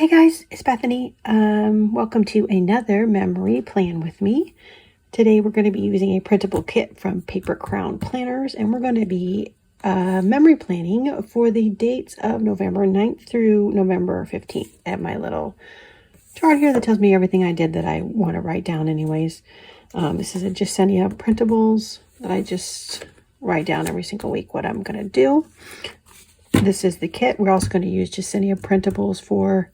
Hey guys, it's Bethany. Welcome to another memory plan with me. Today we're going to be using a printable kit from Paper Crown Planners, and we're going to be memory planning for the dates of November 9th through November 15th. I have my little chart here that tells me everything I did that I want to write down anyways. This is a Jasenia printables that I just write down every single week what I'm going to do. This is the kit. We're also going to use Jasenia printables for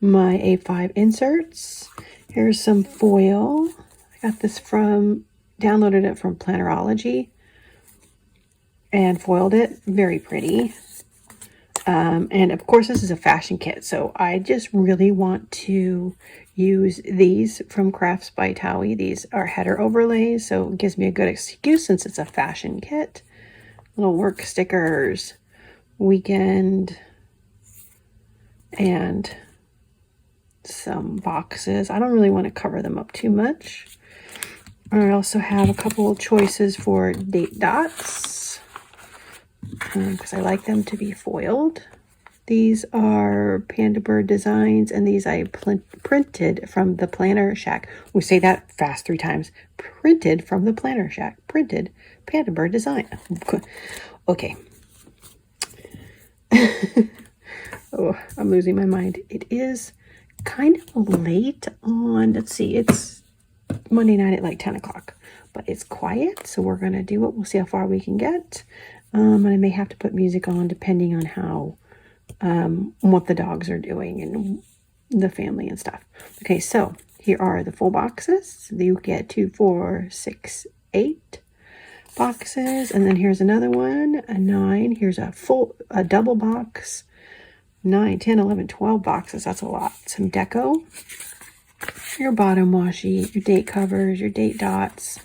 my A5 inserts. Here's some foil. I got this downloaded it from Plannerology and foiled it. Very pretty. And of course this is a fashion kit, so I just really want to use these from Crafts by Towie. These are header overlays, so it gives me a good excuse since it's a fashion kit. Little work stickers, weekend, and some boxes. I don't really want to cover them up too much. I also have a couple of choices for date dots because I like them to be foiled. These are Panda Bird designs, and these I printed from the Planner Shack. We say that fast 3 times. Printed from the Planner Shack. Printed Panda Bird design. Okay. Oh, I'm losing my mind. It is kind of late on, let's see, it's Monday night at like 10 o'clock, but it's quiet, so we're gonna do it. We'll see how far we can get. And I may have to put music on depending on how what the dogs are doing and the family and stuff. Okay, so here are the full boxes. You get 2, 4, 6, 8 boxes, and then here's another one, a 9. Here's a double box. 9, 10, 11, 12 boxes. That's a lot. Some deco, your bottom washi, your date covers, your date dots.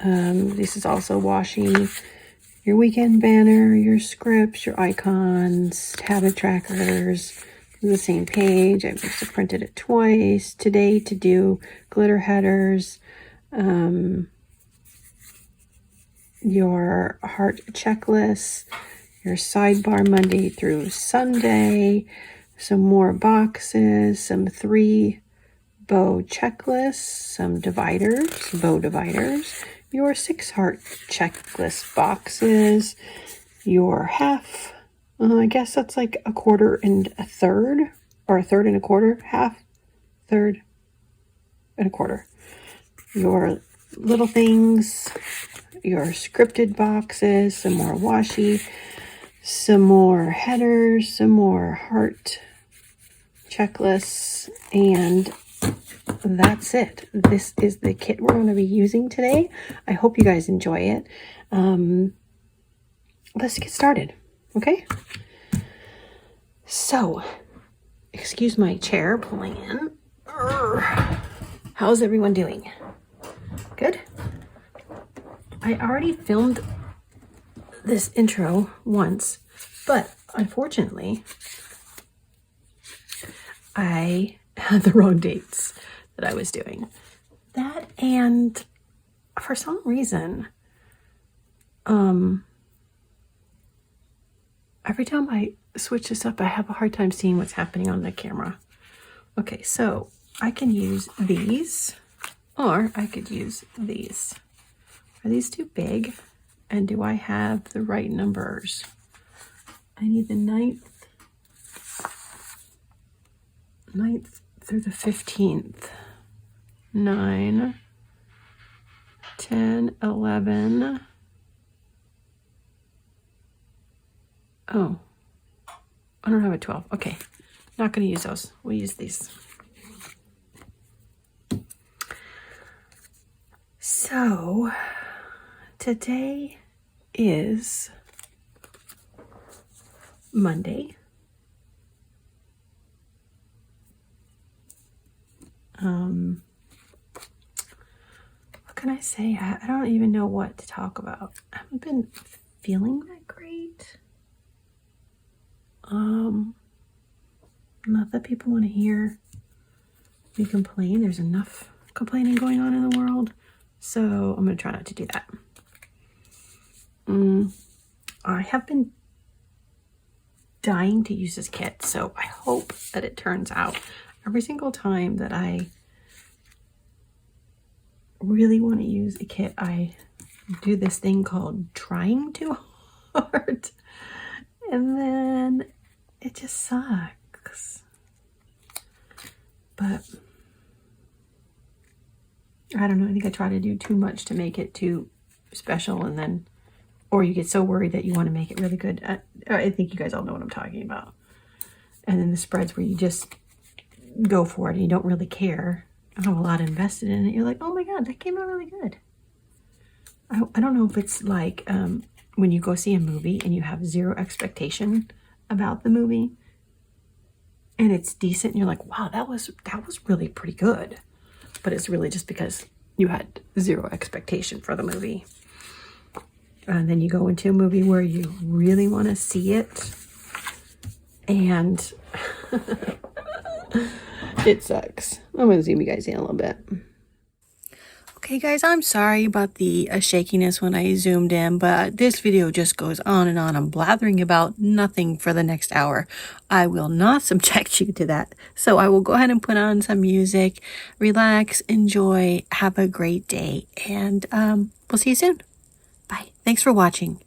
This is also washi, your weekend banner, your scripts, your icons, habit trackers, the same page. I've just printed it twice today to do glitter headers, your heart checklist, your sidebar Monday through Sunday, some more boxes, some 3 bow checklists, some dividers, bow dividers, your 6 heart checklist boxes, your half, I guess that's like a quarter and a third, or a third and a quarter, half, third, and a quarter, your little things, your scripted boxes, some more washi, some more headers, some more heart checklists, and that's it. This is the kit we're going to be using today. I hope you guys enjoy it. Let's get started, okay? So, excuse my chair pulling in. How's everyone doing? Good? I already filmed this intro once, but unfortunately I had the wrong dates that I was doing. That, and for some reason every time I switch this up I have a hard time seeing what's happening on the camera. Okay, so I can use these, or I could use these. Are these too big? And do I have the right numbers? I need the 9th through the 15th. 9, 10, 11. Oh, I don't have a 12. Okay, not going to use those. We'll use these. So, today is Monday. What can I say? I don't even know what to talk about. I haven't been feeling that great. Not that people want to hear me complain. There's enough complaining going on in the world. So I'm going to try not to do that. I have been dying to use this kit, so I hope that it turns out. Every single time that I really want to use a kit, I do this thing called trying too hard, and then it just sucks. But I don't know, I think I try to do too much to make it too special, and then, or you get so worried that you want to make it really good. I think you guys all know what I'm talking about. And then the spreads where you just go for it and you don't really care. I have a lot invested in it. You're like, oh my God, that came out really good. I don't know if it's like when you go see a movie and you have zero expectation about the movie and it's decent and you're like, wow, that was really pretty good. But it's really just because you had zero expectation for the movie. And then you go into a movie where you really want to see it and it sucks. I'm going to zoom you guys in a little bit. Okay guys, I'm sorry about the shakiness when I zoomed in, but this video just goes on and on. I'm blathering about nothing for the next hour. I will not subject you to that. So I will go ahead and put on some music, relax, enjoy, have a great day, and we'll see you soon. Bye. Thanks for watching.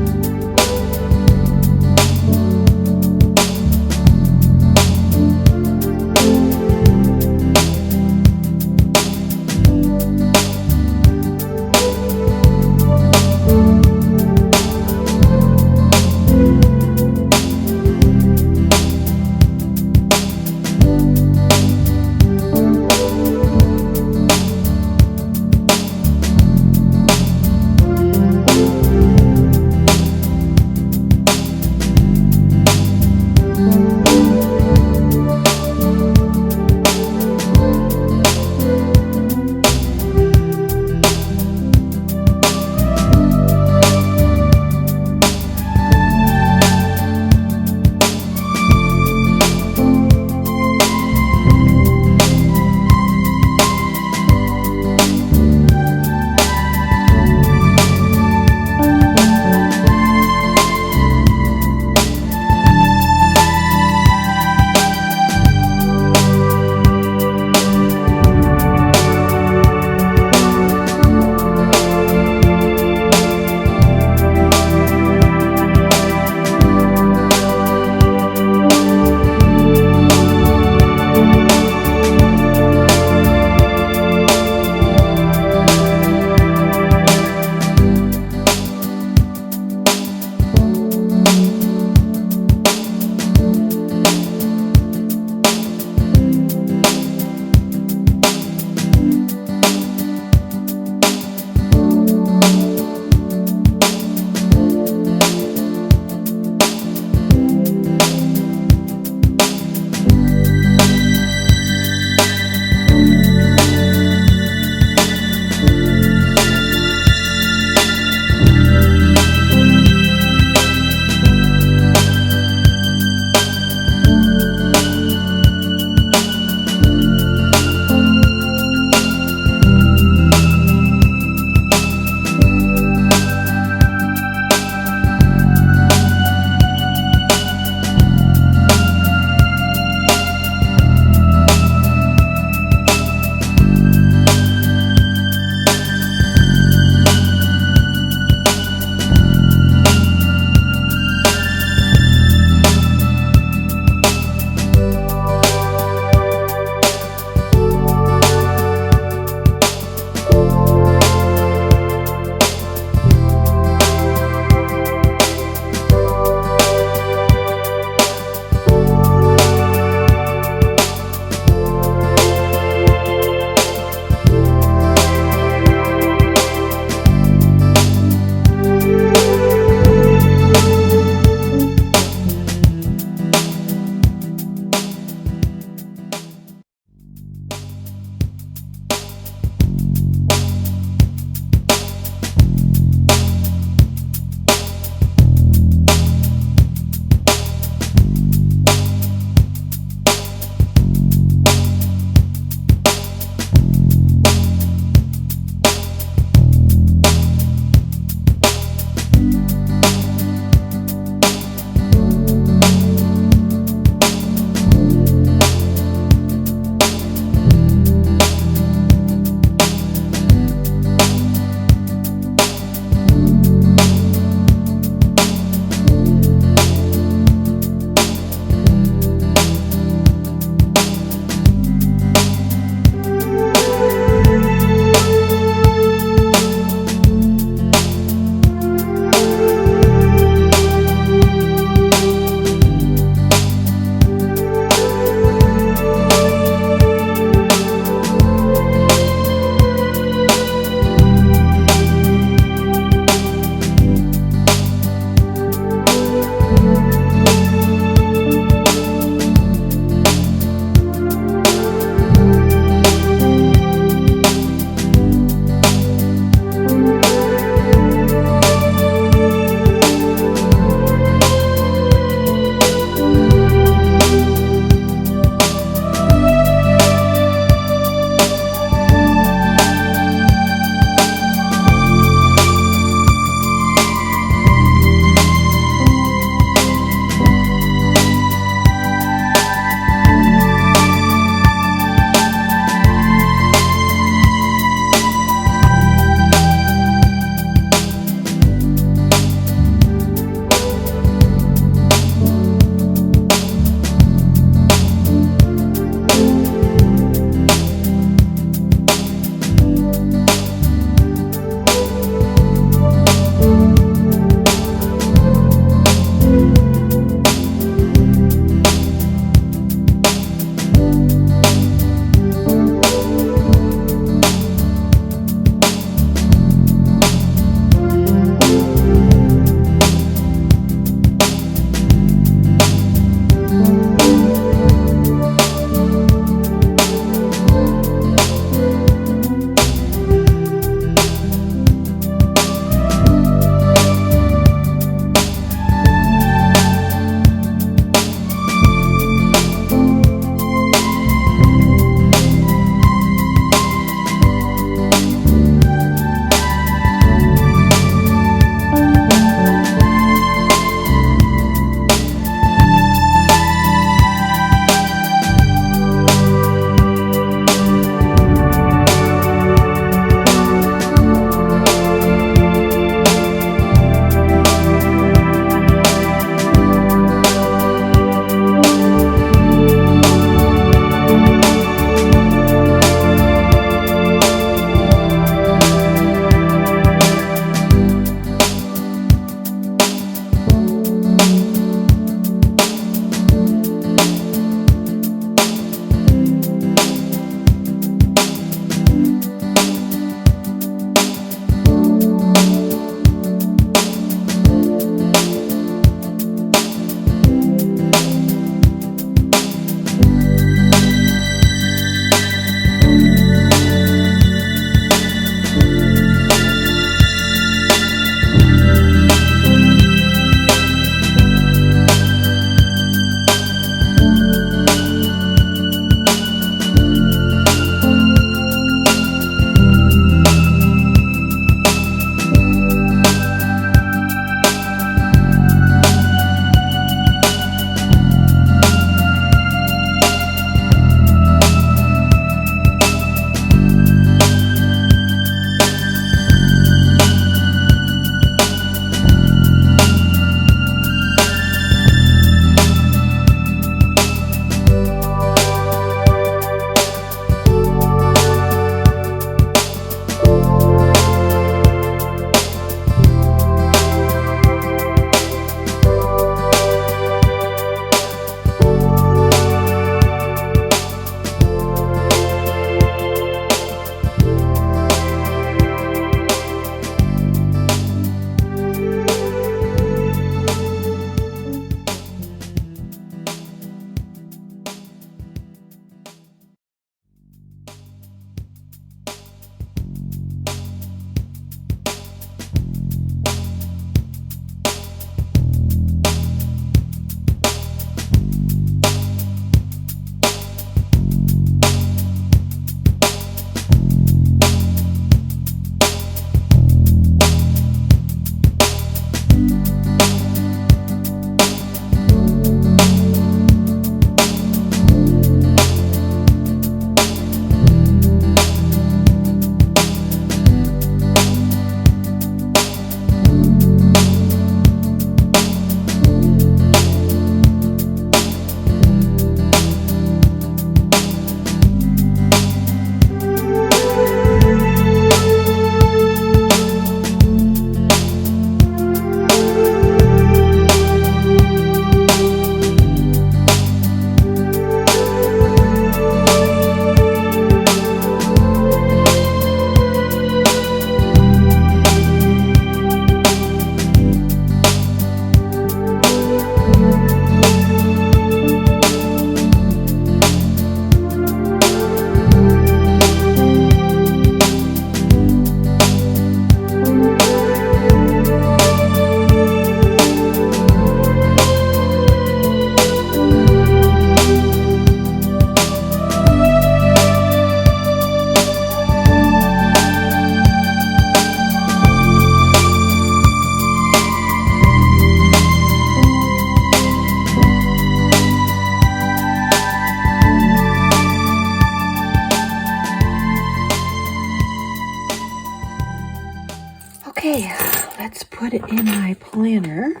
Okay, let's put it in my planner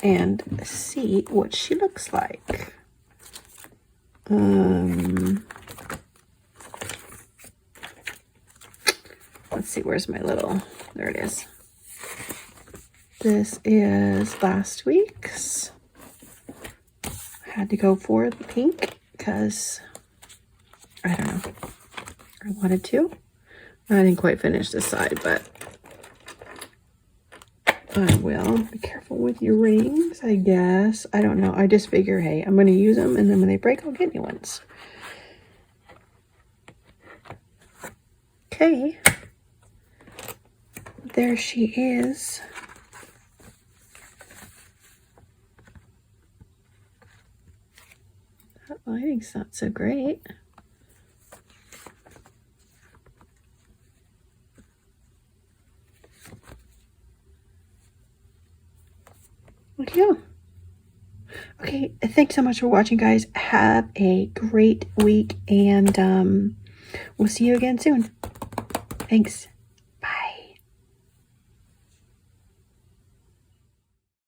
and see what she looks like. Let's see, where's my little, there it is. This is last week's. I had to go for the pink because, I don't know, I wanted to. I didn't quite finish this side, but I will. Be careful with your rings, I guess. I don't know. I just figure, hey, I'm going to use them, and then when they break, I'll get new ones. Okay. There she is. That lighting's not so great. Yeah. Okay, thanks so much for watching, guys. Have a great week, and we'll see you again soon. Thanks.